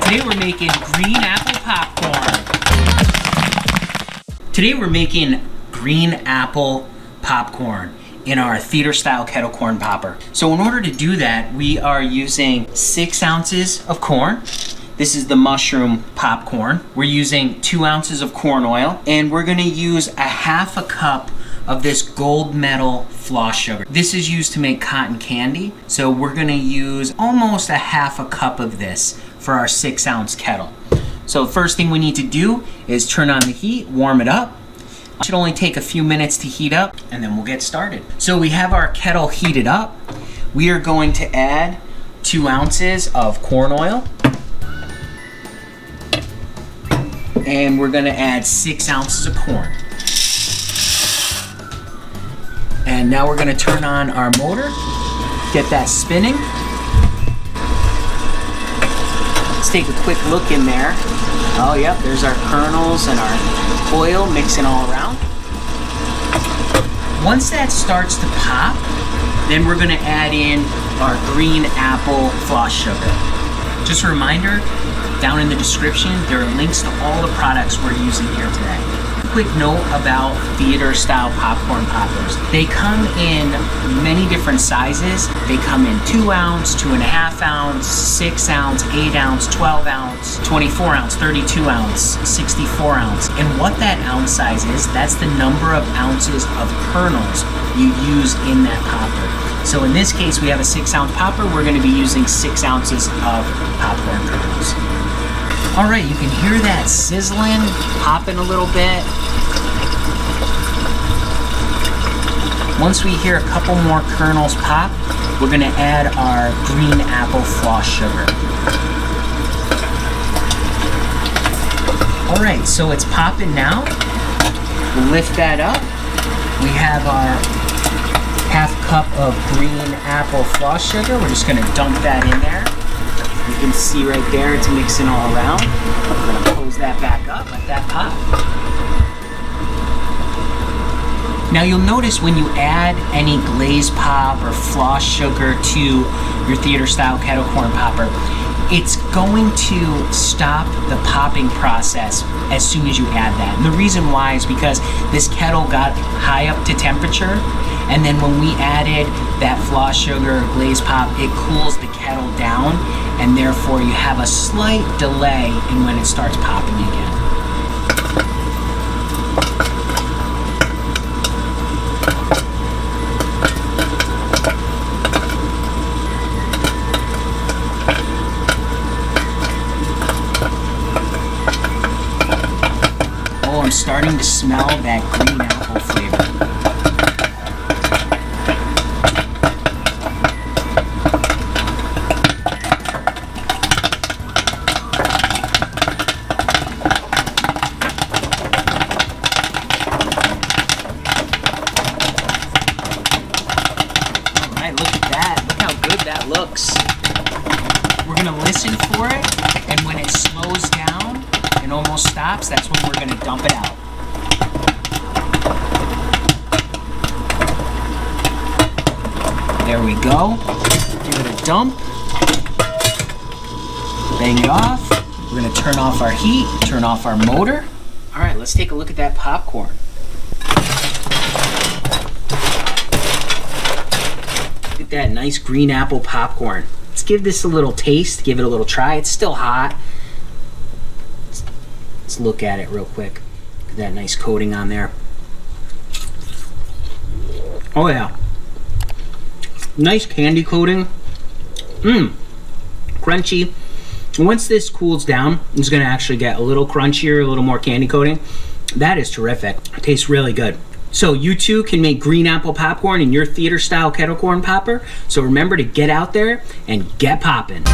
Today we're making green apple popcorn. Today we're making green apple popcorn in our theater style kettle corn popper. So in order to do that, we are using 6 ounces of corn. This is the mushroom popcorn. We're using 2 ounces of corn oil, and we're gonna use a half a cup of this gold medal floss sugar. This is used to make cotton candy, so we're gonna use almost a half a cup of this for our 6 ounce kettle. So first thing we need to do is turn on the heat, warm it up. It should only take a few minutes to heat up, and then we'll get started. So we have our kettle heated up. We are going to add 2 ounces of corn oil. And we're gonna add 6 ounces of corn. And now we're gonna turn on our motor, get that spinning. Let's take a quick look in there. Oh yep, there's our kernels and our oil mixing all around. Once that starts to pop, then we're gonna add in our green apple floss sugar. Just a reminder, down in the description, there are links to all the products we're using here today. Quick note about theater style popcorn poppers. They come in many different sizes. They come in 2 ounce, 2.5 ounce, 6 ounce, 8 ounce, 12 ounce, 24 ounce, 32 ounce, 64 ounce. And what that ounce size is, that's the number of ounces of kernels you use in that popper. So in this case, we have a 6 ounce popper. We're gonna be using 6 ounces of popcorn kernels. All right, you can hear that sizzling, popping a little bit. Once we hear a couple more kernels pop, we're gonna add our green apple floss sugar. All right, so it's popping now. We'll lift that up. We have our half cup of green apple floss sugar. We're just gonna dump that in there. You can see right there, it's mixing all around. We're gonna close that back up, let that pop. Now you'll notice when you add any glaze pop or floss sugar to your theater style kettle corn popper, it's going to stop the popping process as soon as you add that. And the reason why is because this kettle got high up to temperature, and then when we added that floss sugar or glaze pop, it cools the kettle down, and therefore you have a slight delay in when it starts popping again. Oh, I'm starting to smell that green apple flavor. That looks. We're gonna listen for it, and when it slows down and almost stops, that's when we're gonna dump it out. There we go. Give it a dump. Bang it off. We're gonna turn off our heat, turn off our motor. All right, let's take a look at that popcorn. That nice green apple popcorn. Let's give this a little taste, give it a little try. It's still hot. Let's look at it real quick. Look at that nice coating on there. Oh yeah. Nice candy coating. Crunchy. Once this cools down, it's gonna actually get a little crunchier, a little more candy coating. That is terrific. It tastes really good. So you too can make green apple popcorn in your theater style kettle corn popper. So remember to get out there and get poppin'.